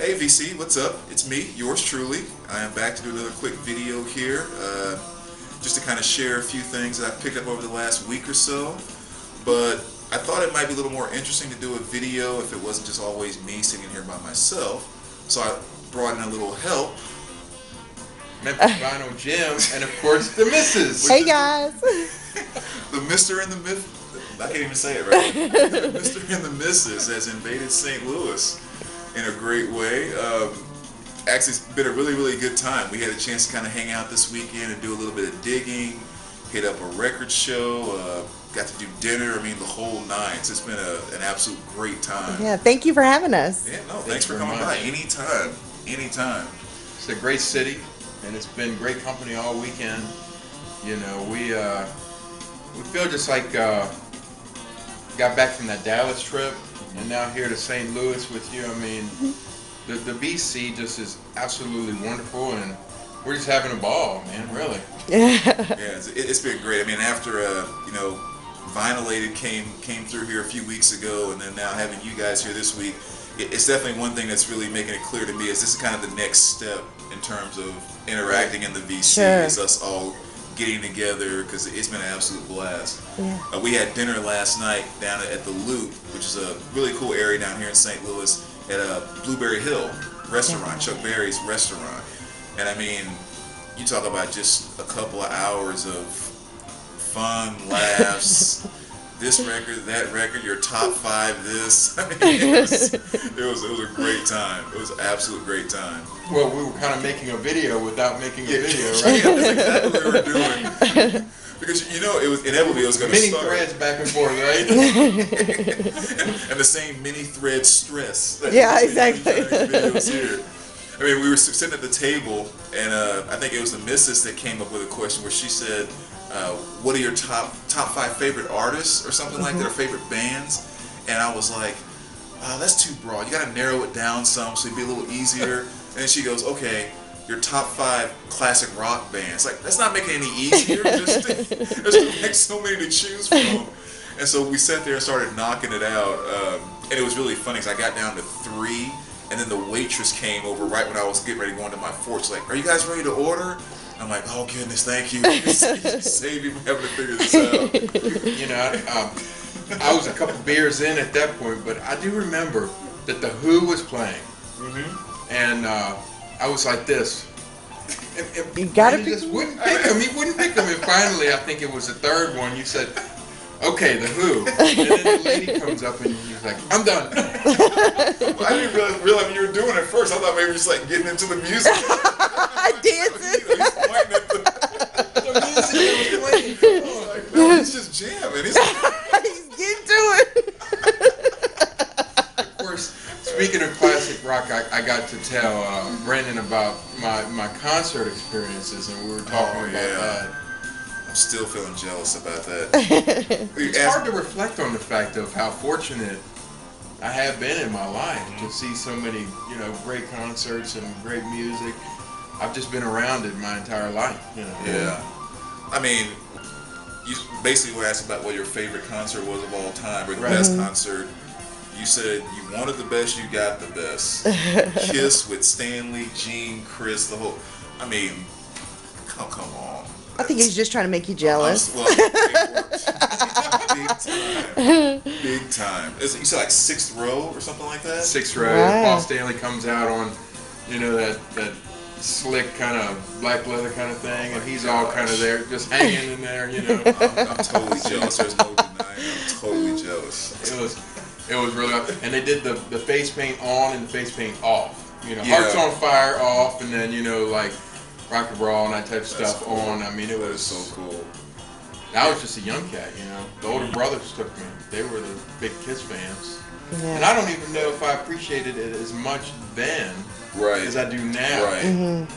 Hey VC, what's up? It's me, yours truly. I am back to do another quick video here, just to kind of share a few things that I've picked up over the last week or so. But I thought it might be a little more interesting to do a video if it wasn't just always me sitting here by myself. So I brought in a little help. mrhoffame-mphsvinyljim, and of course the missus. Hey guys. The Mr. and the Myth. I can't even say it right. The Mr. and the Mrs. has invaded St. Louis in a great way. Actually, it's been a really good time. We had a chance to kind of hang out this weekend and do a little bit of digging, hit up a record show, got to do dinner. I mean, the whole nine. So it's been an absolute great time. Yeah, thank you for having us. Yeah, no, thanks for coming by. Anytime. It's a great city, and it's been great company all weekend. You know, we feel just like got back from that Dallas trip, and now here to St. Louis with you. I mean, the BC just is absolutely wonderful, and we're just having a ball, man. Really. Yeah. Yeah, it's been great. I mean, after Vinylated came through here a few weeks ago, and then now having you guys here this week, it's definitely one thing that's really making it clear to me is this is kind of the next step in terms of interacting in the VC. Sure. Is us all getting together, because it's been an absolute blast. Yeah. We had dinner last night down at the Loop, which is a really cool area down here in St. Louis, at a Blueberry Hill restaurant, Chuck Berry's restaurant. And I mean, you talk about just a couple of hours of fun, laughs, this record, that record, your top five this. I mean, it was a great time. It was an absolute great time. Well, we were kind of making a video without making a video, right? Yeah, that's exactly what we were doing. Because, you know, it was inevitably it was going to start. Mini threads back and forth, right? and the same mini thread stress. Yeah, exactly. Videos here. I mean, we were sitting at the table, and I think it was the missus that came up with a question where she said, what are your top five favorite artists or something like that, or favorite bands? And I was like, oh, that's too broad. You got to narrow it down some so it'd be a little easier. And then she goes, okay, your top five classic rock bands. Like, that's not making it any easier. There's like so many to choose from. And so we sat there and started knocking it out. And it was really funny because I got down to 3. And then the waitress came over right when I was getting ready to go into my fork. She's like, are you guys ready to order? I'm like, oh goodness, thank you. Save me from having to figure this out. You know, I was a couple beers in at that point, but I do remember that the Who was playing. And I was like this. And You gotta he pick just wouldn't pick him. He wouldn't pick him. And finally, I think it was the third one, you said, okay, the Who. And then the lady comes up and he's like, I'm done. Well, I didn't really realize what you were doing at first. I thought maybe just like getting into the music. I dancing. He's pointing at The music that was playing. like, no, he's just jamming. He's He's getting to it. Of course, speaking of classic rock, I got to tell Brendan about my concert experiences, and we were talking about that. I'm still feeling jealous about that. It's hard to reflect on the fact of how fortunate I have been in my life to see so many, you know, great concerts and great music. I've just been around it my entire life, you know. Yeah. I mean, you basically were asked about what your favorite concert was of all time, or the best concert. You said you wanted the best, you got the best. Kiss with Stanley, Gene, Chris, the whole. I mean, come on. I think he's just trying to make you jealous. Well, big time. You said like 6th row or something like that? 6th row. Wow. Paul Stanley comes out on, you know, that slick kind of black leather kind of thing, and he's all kind of there, just hanging in there, you know. I'm totally jealous. There's no denying. I'm totally jealous. It was really, and they did the face paint on and the face paint off. You know, Hearts on Fire off, and then, you know, like rock and roll and that type of stuff cool. on. I mean, it was so cool. I was just a young cat, you know. The older brothers took me. They were the big Kiss fans. Yeah. And I don't even know if I appreciated it as much then as I do now. Right.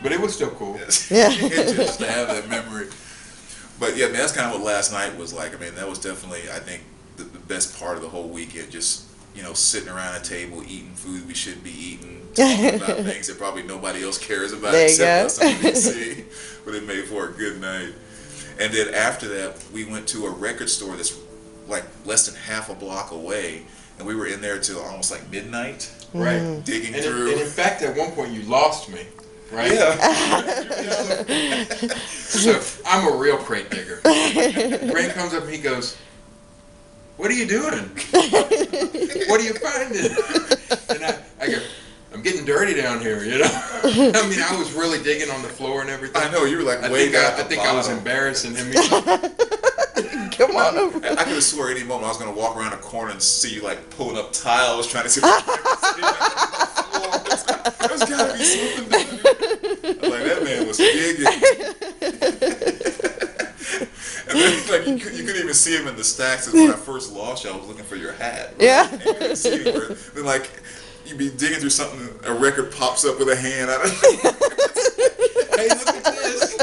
But it was still cool. Yeah. Just to have that memory. But yeah, man, that's kind of what last night was like. I mean, that was definitely, I think, the best part of the whole weekend. Just, you know, sitting around a table, eating food we shouldn't be eating, talking about things that probably nobody else cares about except us on BBC. But it made for a good night. And then after that, we went to a record store that's like less than half a block away, and we were in there till almost like midnight, Right. digging And through. in fact, at one point you lost me, right? Yeah. So I'm a real crate digger. Grant comes up and he goes, "What are you doing? What are you finding?" And I go, "I'm getting dirty down here, you know." I mean, I was really digging on the floor and everything. I know, you were like I way think, down I, at the think I was bottom. embarrassing him. Come on over. I could have swore any moment I was going to walk around a corner and see you like pulling up tiles, trying to see if there's got to be something down here. I'm like, that man was digging. And then like you couldn't even see him in the stacks. 'Cause when I first lost you, I was looking for your hat. Right? Yeah. And you couldn't see it anywhere. Then like you'd be digging through something, a record pops up with a hand out of it. Hey, look at this.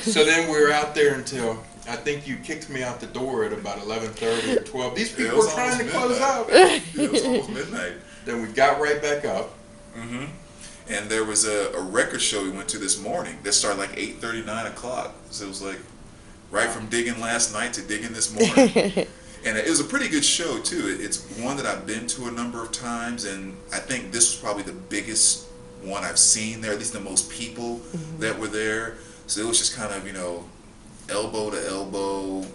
So then we were out there until I think you kicked me out the door at about 11:30 or 12. These people were trying to close out. It was almost midnight. Then we got right back up. Mm-hmm. And there was a record show we went to this morning that started like 8:30, 9 o'clock. So it was like right from digging last night to digging this morning. And it was a pretty good show too. It's one that I've been to a number of times, and I think this was probably the biggest one I've seen there, at least the most people that were there. So it was just kind of, you know, elbow to elbow,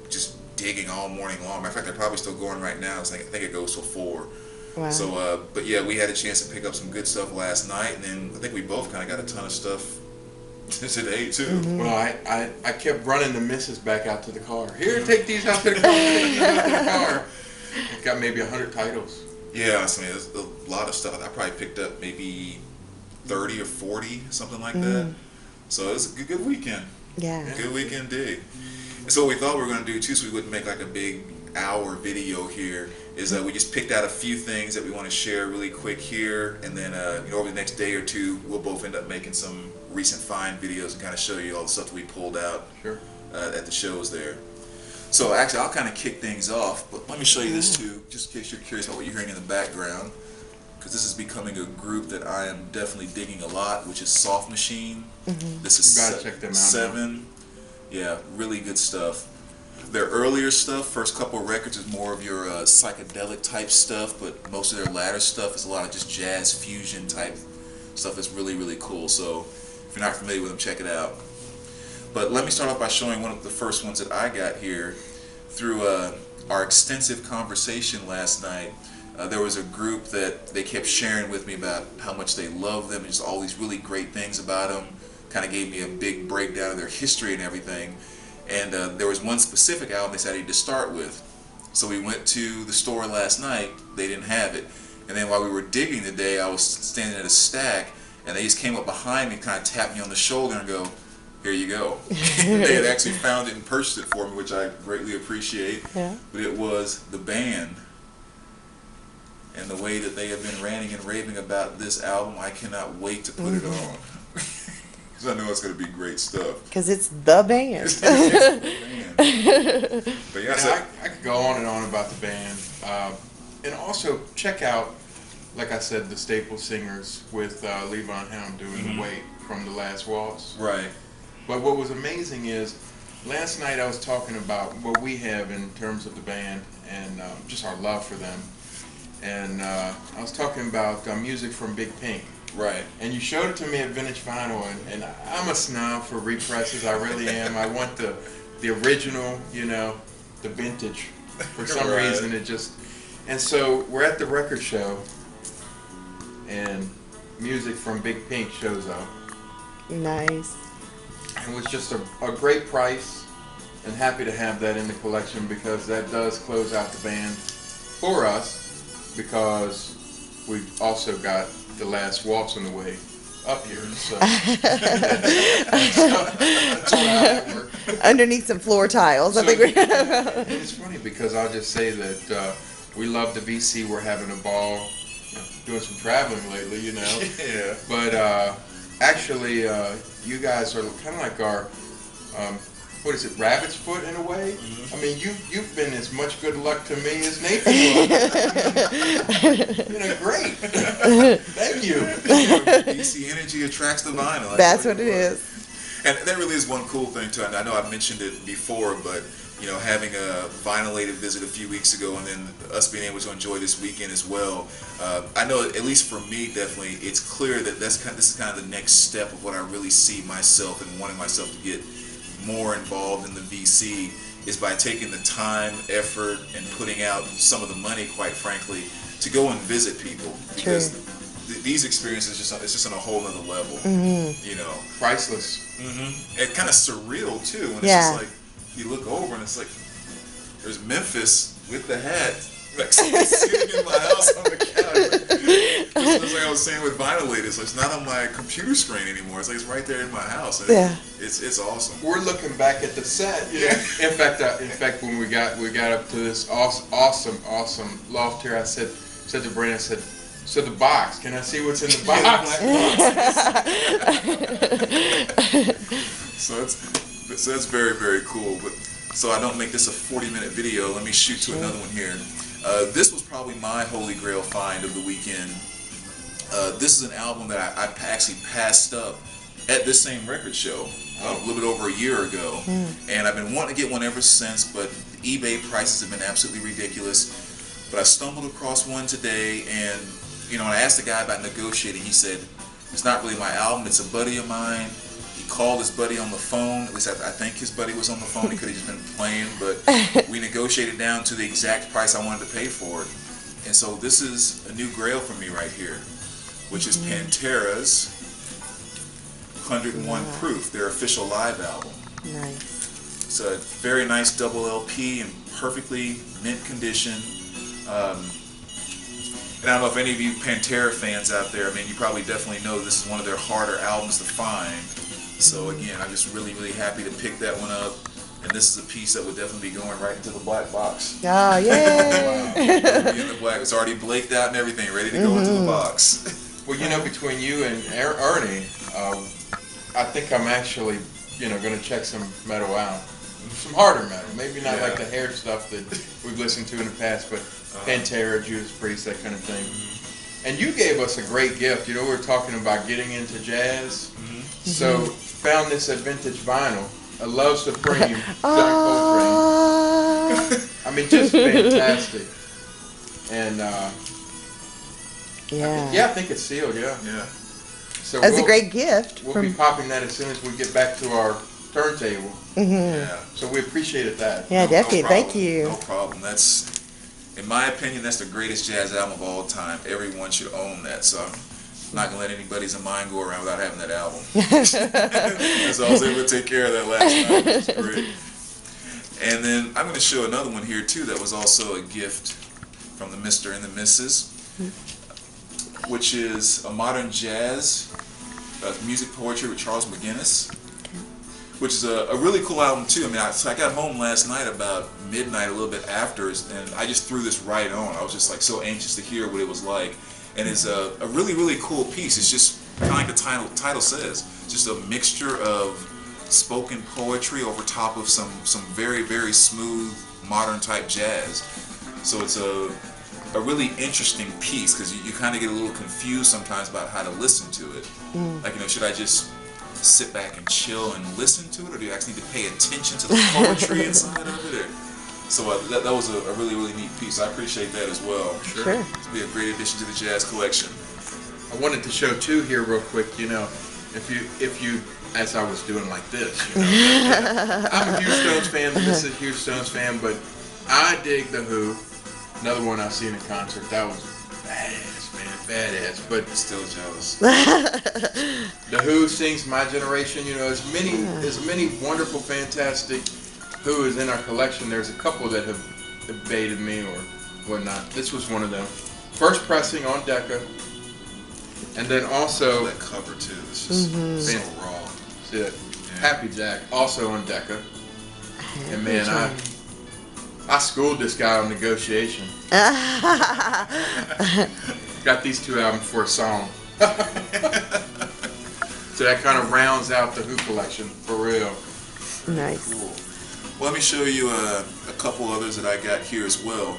just digging all morning long. Matter of fact, they're probably still going right now. It's like, I think it goes till 4. Wow. So, but yeah, we had a chance to pick up some good stuff last night, and then I think we both kind of got a ton of stuff today too. Well, I kept running the missus back out to the car. Here, take these out to the car. Take these out to the car. It got maybe 100 titles. Yeah, I mean, there's a lot of stuff. I probably picked up maybe 30 or 40, something like that. So it was a good weekend. Yeah. Good weekend dig. And so what we thought we were going to do too, so we wouldn't make like a big hour video here, is that we just picked out a few things that we want to share really quick here, and then you know, over the next day or two, we'll both end up making some recent find videos and kind of show you all the stuff that we pulled out at the shows there. So actually, I'll kind of kick things off, but let me show you this too, just in case you're curious about what you're hearing in the background, because this is becoming a group that I am definitely digging a lot, which is Soft Machine. This is You gotta check them out 7. Yeah, really good stuff. Their earlier stuff, first couple of records, is more of your psychedelic type stuff, but most of their latter stuff is a lot of just jazz fusion type stuff that's really, really cool. So if you're not familiar with them, check it out. But let me start off by showing one of the first ones that I got here through our extensive conversation last night. There was a group that they kept sharing with me about how much they love them and just all these really great things about them. Kind of gave me a big breakdown of their history and everything. And there was one specific album they decided to start with. So we went to the store last night, they didn't have it. And then while we were digging today, I was standing at a stack, and they just came up behind me, kind of tapped me on the shoulder and go, "Here you go." They had actually found it and purchased it for me, which I greatly appreciate. Yeah. But it was the band. And the way that they have been ranting and raving about this album, I cannot wait to put it on. Because I know it's going to be great stuff. Because it's the band. It's the band. But yeah, so, I could go on and on about the band. And also check out, like I said, the Staple Singers with Levon Helm doing the weight from The Last Waltz. right. But what was amazing is, last night I was talking about what we have in terms of the band and just our love for them. And I was talking about music from Big Pink. Right. And you showed it to me at Vintage Vinyl, and I'm a snob for represses, I really am. I want the original, you know, the vintage. For some Right. reason it just... And so we're at the record show, and music from Big Pink shows up. Nice. It was just a great price, and happy to have that in the collection because that does close out the band for us, because we've also got The Last Waltz on the way up here. So that's how that worked. Underneath some floor tiles. I think we And it's funny because I'll just say that we love the VC. We're having a ball, you know, doing some traveling lately, you know. Yeah. But actually, you guys are kind of like our, what is it, rabbit's foot in a way? I mean, you've been as much good luck to me as Nathan was. You know, great. Thank you. DC energy attracts the vinyl. That's what it is. And that really is one cool thing too. And I know I've mentioned it before, but having a Vinylated visit a few weeks ago, and then us being able to enjoy this weekend as well. I know, at least for me, definitely, it's clear that this is kind of the next step of what I really see myself and wanting myself to get more involved in the VC, is by taking the time, effort, and putting out some of the money, quite frankly, to go and visit people, because these experiences it's just on a whole nother level. Priceless. And kind of surreal too, when it's just like you look over and it's like there's Memphis with the hat, like sitting in my house on the couch. It's like I was saying with Vinylated, so it's not on my computer screen anymore. It's like it's right there in my house. And it's awesome. We're looking back at the set. In fact, when we got up to this awesome loft here, I said to Brandon, so the box, can I see what's in the box? So that's very, very cool. But so I don't make this a 40-minute video, let me shoot to another one here. This was probably my holy grail find of the weekend. This is an album that I actually passed up at this same record show a little bit over a year ago, and I've been wanting to get one ever since, but eBay prices have been absolutely ridiculous. But I stumbled across one today, and when I asked the guy about negotiating, he said, it's not really my album, it's a buddy of mine. He called his buddy on the phone, at least I think his buddy was on the phone, he could have just been playing, but we negotiated down to the exact price I wanted to pay for it. And so this is a new Grail for me right here, which is Pantera's 101 Proof, their official live album. Nice. It's a very nice double LP in perfectly mint condition. And I don't know if any of you Pantera fans out there, I mean, you probably definitely know this is one of their harder albums to find. So again, I'm just really, really happy to pick that one up. And this is a piece that would definitely be going right into the black box. Oh, yay! Wow. In the black. It's already blaked out and everything, ready to go into the box. Well, between you and Ernie, I think I'm actually, going to check some metal out. Some harder metal. Maybe not like the hair stuff that we've listened to in the past, but Pantera, Judas Priest, that kind of thing. And you gave us a great gift. We were talking about getting into jazz. So found this at Vintage Vinyl, a Love Supreme, John Coltrane. I mean, just fantastic. And I think it's sealed. Yeah. So that's a great gift. We'll be popping that as soon as we get back to our turntable. So we appreciated that. Yeah, definitely. No Thank you. No problem. That's, in my opinion, that's the greatest jazz album of all time. Everyone should own that. So I'm not gonna let anybody's mind go around without having that album. As I was able to take care of that last night, which is great. And then I'm gonna show another one here too that was also a gift from the Mr. and the Mrs., which is a modern jazz music poetry with Charles McGuinness, which is a really cool album too. I mean, I got home last night about midnight, a little bit after, and I just threw this right on. I was just like so anxious to hear what it was like, and it's a really, really cool piece. It's just kind of like the title says, just a mixture of spoken poetry over top of some very, very smooth modern type jazz. So it's a really interesting piece, because you kind of get a little confused sometimes about how to listen to it. Like, should I just sit back and chill and listen to it, or do you actually need to pay attention to the poetry inside of it? So that was a really, really neat piece. I appreciate that as well. Sure. It'll be a great addition to the jazz collection. I wanted to show too here real quick, if you as I was doing like this, I'm a huge Stones fan, this is a huge Stones fan, but I dig The Who. Another one I've seen in concert, that was badass, man, badass, but Still jealous. The Who sings My Generation, as many wonderful, fantastic Who is in our collection. There's a couple that have evaded me or whatnot. This was one of them. First pressing on Decca, and then also that cover too, it's just so raw. Yeah. Happy Jack, also on Decca. And man, I schooled this guy on negotiation. Got these two albums for a song. So that kind of rounds out the Who collection, for real. Nice. Cool. Well, let me show you a couple others that I got here as well.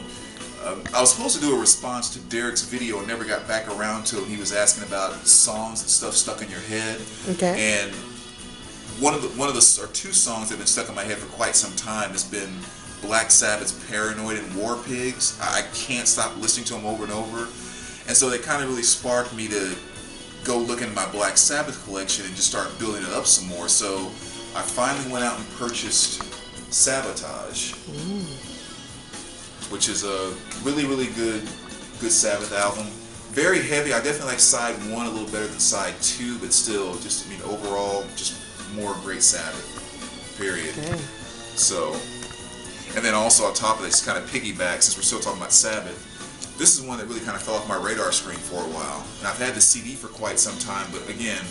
I was supposed to do a response to Derek's video and never got back around to it. He was asking about songs and stuff stuck in your head. Okay. And one of the or two songs that have been stuck in my head for quite some time has been Black Sabbath's Paranoid and War Pigs. I can't stop listening to them over and over. And so they kind of really sparked me to go look into my Black Sabbath collection and just start building it up some more. So I finally went out and purchased Sabotage, which is a really, really good Sabbath album. Very heavy. I definitely like side 1 a little better than side 2, but still, just, I mean, overall, just more great Sabbath, period. Okay. So, and then also on top of this, kind of piggyback, since we're still talking about Sabbath, this is one that really kind of fell off my radar screen for a while. And I've had the CD for quite some time, but again,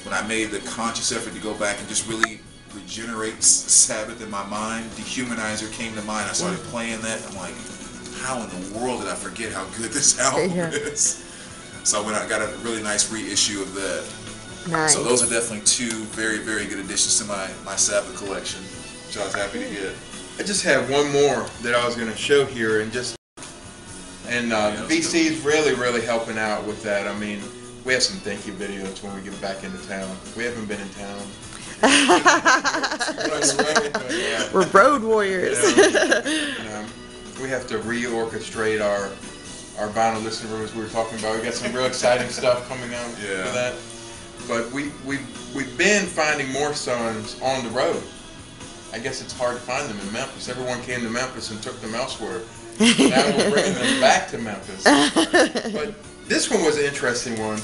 when I made the conscious effort to go back and just really regenerate Sabbath in my mind, Dehumanizer came to mind. I started playing that. I'm like, how in the world did I forget how good this album is? So I went out and got a really nice reissue of that. Nice. So those are definitely two very, very good additions to my Sabbath collection, which I was happy to get. I just have one more that I was going to show here, and VC's really helping out with that. I mean, we have some thank you videos when we get back into town. We haven't been in town. We're road warriors. We have to reorchestrate our vinyl listening rooms we were talking about. We got some real exciting stuff coming out for that. But we've been finding more songs on the road. I guess it's hard to find them in Memphis. Everyone came to Memphis and took them elsewhere. Now we're bringing them back to Memphis. But this one was an interesting one.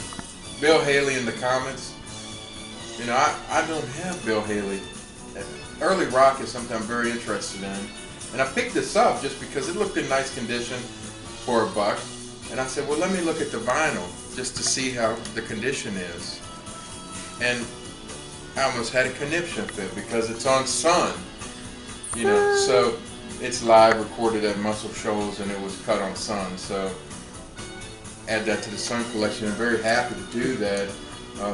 Bill Haley in the comments. You know, I don't have Bill Haley. Early rock is something I'm very interested in. And I picked this up just because it looked in nice condition for $1. And I said, well, let me look at the vinyl just to see how the condition is. And I almost had a conniption fit because it's on Sun. You know, so it's live recorded at Muscle Shoals and it was cut on Sun. So add that to the Sun collection. I'm very happy to do that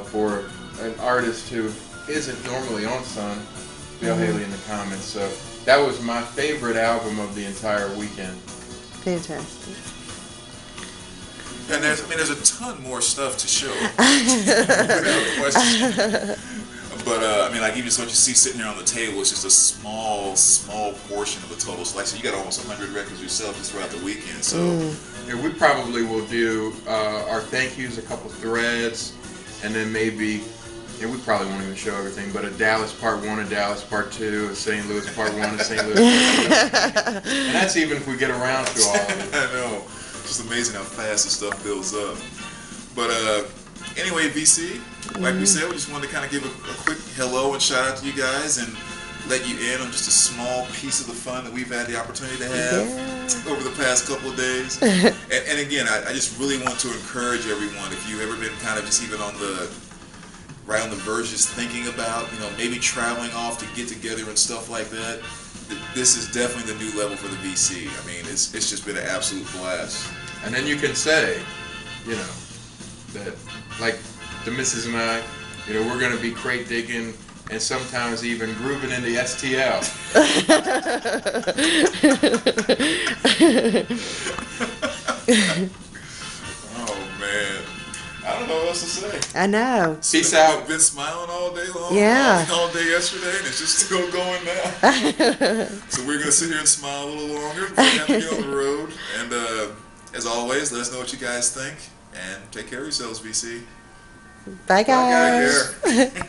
for an artist who isn't normally on Sun, Bill Haley in the comments. So that was my favorite album of the entire weekend. Fantastic. And there's a ton more stuff to show. Without question. But I mean, like even what you see sitting here on the table is just a small portion of the total selection. You got almost 100 records yourself just throughout the weekend. So yeah, we probably will do our thank yous, a couple threads, and then maybe. Yeah, we probably won't even show everything, but a Dallas Part 1, a Dallas Part 2, a St. Louis Part 1, a St. Louis Part 2. And that's even if we get around to all of it. I know. It's just amazing how fast this stuff builds up. But anyway, VC, like we said, we just wanted to kind of give a quick hello and shout out to you guys and let you in on just a small piece of the fun that we've had the opportunity to have over the past couple of days. And again, I just really want to encourage everyone, if you've ever been kind of just even on the verge of thinking about, you know, maybe traveling off to get together and stuff like that, this is definitely the new level for the VC. I mean, it's just been an absolute blast. And then you can say, you know, that like the missus and I, you know, we're going to be crate digging and sometimes even grooving in the STL. Oh man. I don't know what else to say. I know. Peace out. Been smiling all day long. Yeah. All day yesterday, and it's just still going now. So we're gonna sit here and smile a little longer before we have to get on the road. And as always, let us know what you guys think, and take care of yourselves, VC. Bye, guys. Take care.